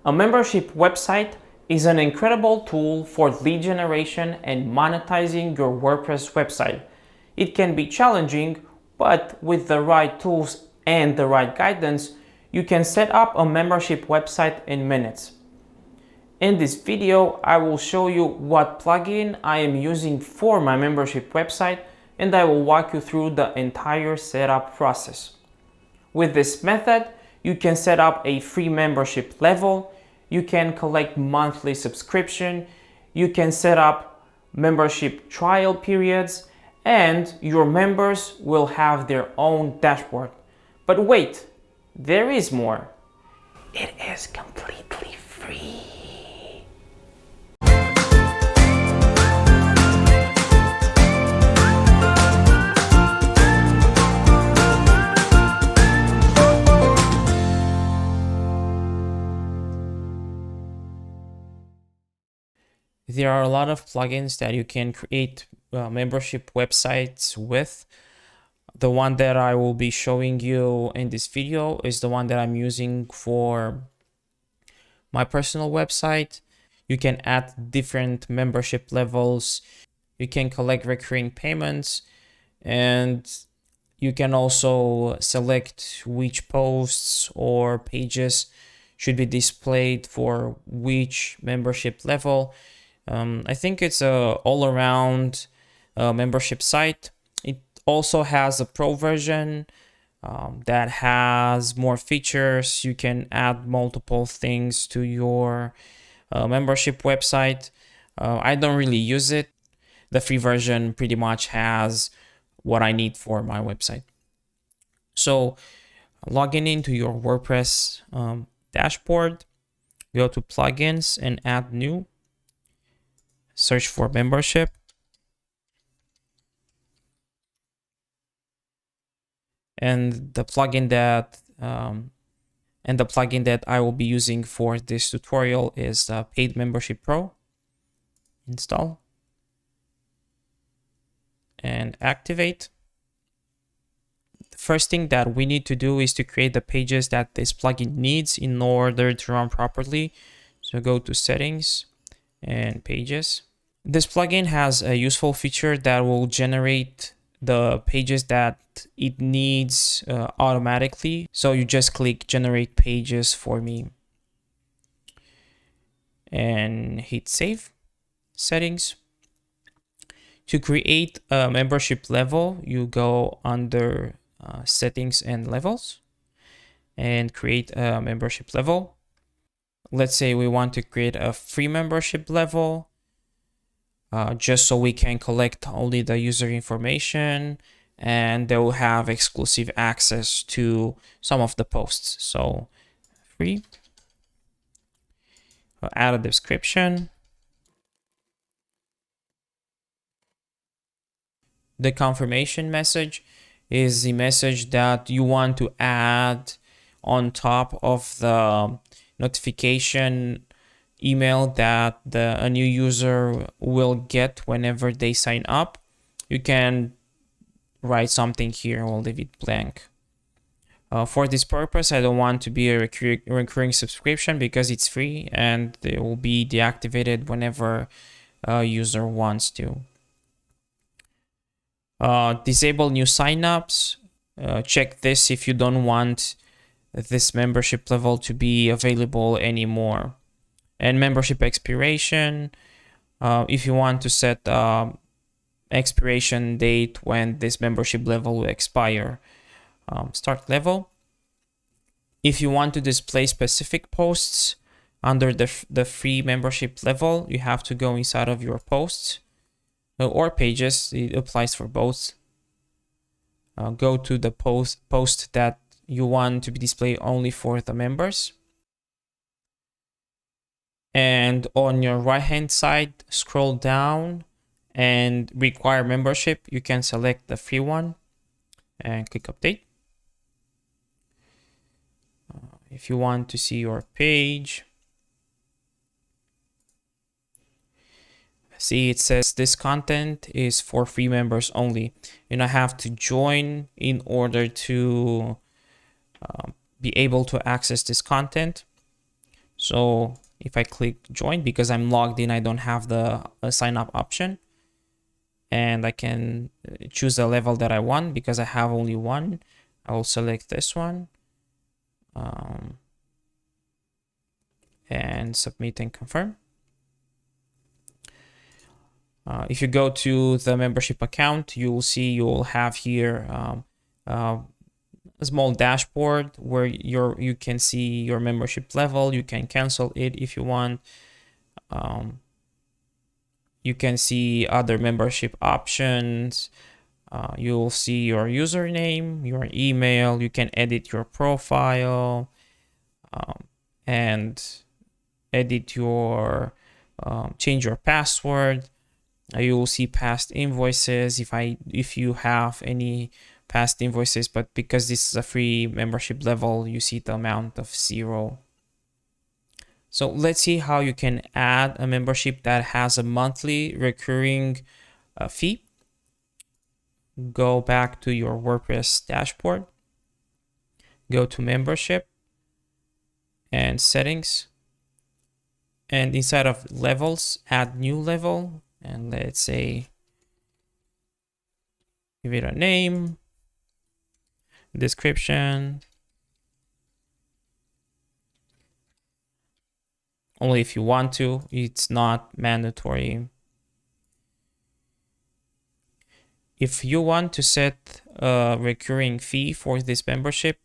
A membership website is an incredible tool for lead generation and monetizing your WordPress website. It can be challenging, but with the right tools and the right guidance, you can set up a membership website in minutes. In this video, I will show you what plugin I am using for my membership website, and I will walk you through the entire setup process. With this method, you can set up a free membership level, you can collect monthly subscription, you can set up membership trial periods, and your members will have their own dashboard. But wait, there is more. It is completely free. There are a lot of plugins that you can create membership websites with. The one that I will be showing you in this video is the one that I'm using for my personal website. You can add different membership levels. You can collect recurring payments, and you can also select which posts or pages should be displayed for which membership level. I think it's a all-around membership site. It also has a pro version that has more features. You can add multiple things to your membership website. I don't really use it. The free version pretty much has what I need for my website. So logging into your WordPress dashboard, go to plugins and add new. Search for membership. And the plugin that I will be using for this tutorial is Paid Membership Pro. Install and activate. The first thing that we need to do is to create the pages that this plugin needs in order to run properly. So go to settings and pages. This plugin has a useful feature that will generate the pages that it needs automatically. So you just click generate pages for me and hit save. Settings. To create a membership level, you go under settings and levels and create a membership level. Let's say we want to create a free membership level. Just so we can collect only the user information, and they will have exclusive access to some of the posts. So free. Add a description. The confirmation message is the message that you want to add on top of the notification email that a new user will get whenever they sign up. You can write something here. We'll leave it blank. For this purpose, I don't want to be a recurring subscription because it's free and it will be deactivated whenever a user wants to. Disable new signups. Check this if you don't want this membership level to be available anymore. And membership expiration, if you want to set expiration date when this membership level will expire. Start level. If you want to display specific posts under the free membership level, you have to go inside of your posts or pages. It applies for both. Go to the post that you want to be displayed only for the members. And on your right hand side, scroll down and require membership. You can select the free one and click update. If you want to see your page, see it says this content is for free members only, and I have to join in order to be able to access this content. So if I click join, because I'm logged in, I don't have the sign up option, and I can choose the level that I want because I have only one. I will select this one, and submit and confirm. If you go to the membership account, you will see you'll have here a small dashboard where you can see your membership level. You can cancel it if you want. You can see other membership options. You'll see your username, your email. You can edit your profile and edit your change your password. You will see past invoices if you have any past invoices, but because this is a free membership level, you see the amount of 0. So let's see how you can add a membership that has a monthly recurring fee. Go back to your WordPress dashboard, go to membership and settings, and inside of levels, add new level, and let's say give it a name, description, only if you want to, it's not mandatory. If you want to set a recurring fee for this membership,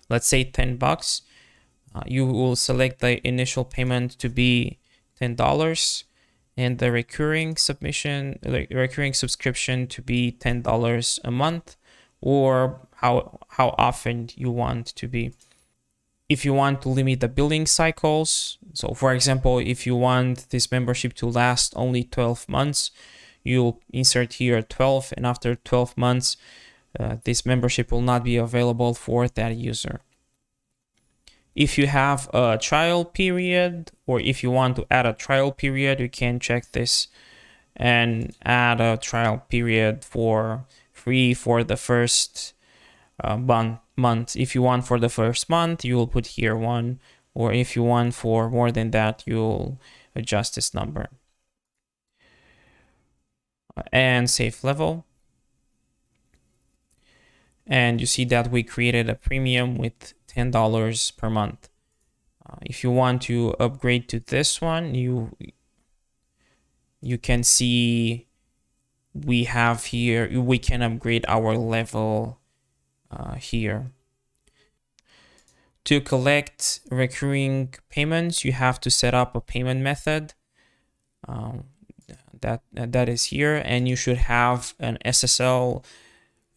let's say $10, you will select the initial payment to be $10 and the recurring subscription to be $10 a month, or how often you want to be. If you want to limit the billing cycles, so for example, if you want this membership to last only 12 months, you'll insert here 12, and after 12 months, this membership will not be available for that user. If you have a trial period, or if you want to add a trial period, you can check this and add a trial period for free for the first month. If you want for the first month, you will put here 1, or if you want for more than that, you'll adjust this number. And save level. And you see that we created a premium with $10 per month. If you want to upgrade to this one, you can see we have here, we can upgrade our level here. To collect recurring payments, you have to set up a payment method that is here, and you should have an SSL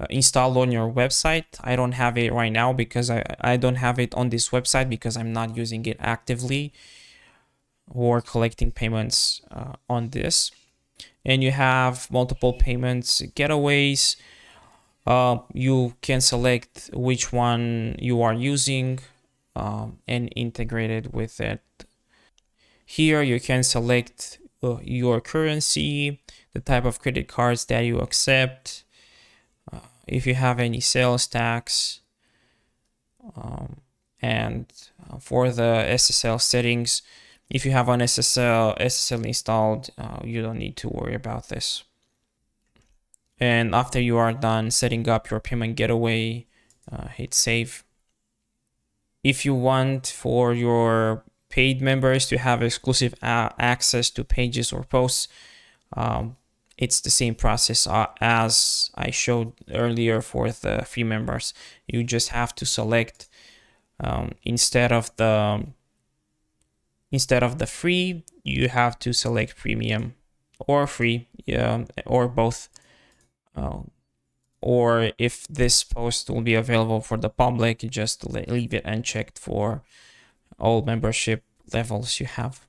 installed on your website. I don't have it right now because I don't have it on this website because I'm not using it actively or collecting payments on this. And you have multiple payments getaways. You can select which one you are using and integrate it with it. Here you can select your currency, the type of credit cards that you accept, if you have any sales tax, and for the SSL settings, if you have an SSL installed, you don't need to worry about this. And after you are done setting up your payment gateway, hit save. If you want for your paid members to have exclusive access to pages or posts, it's the same process as I showed earlier for the free members. You just have to select instead of the free, you have to select premium or free, or both. Or if this post will be available for the public, you just leave it unchecked for all membership levels you have.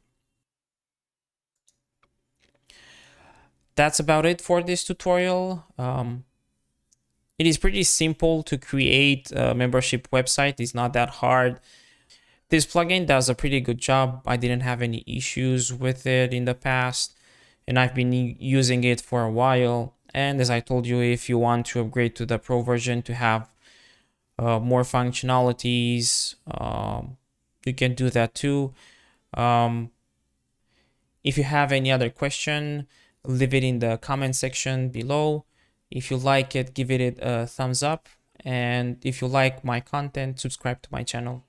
That's about it for this tutorial. It is pretty simple to create a membership website. It's not that hard. This plugin does a pretty good job. I didn't have any issues with it in the past, and I've been using it for a while. And as I told you, if you want to upgrade to the Pro version to have more functionalities, you can do that too. If you have any other question, leave it in the comment section below. If you like it, give it a thumbs up. And if you like my content, subscribe to my channel.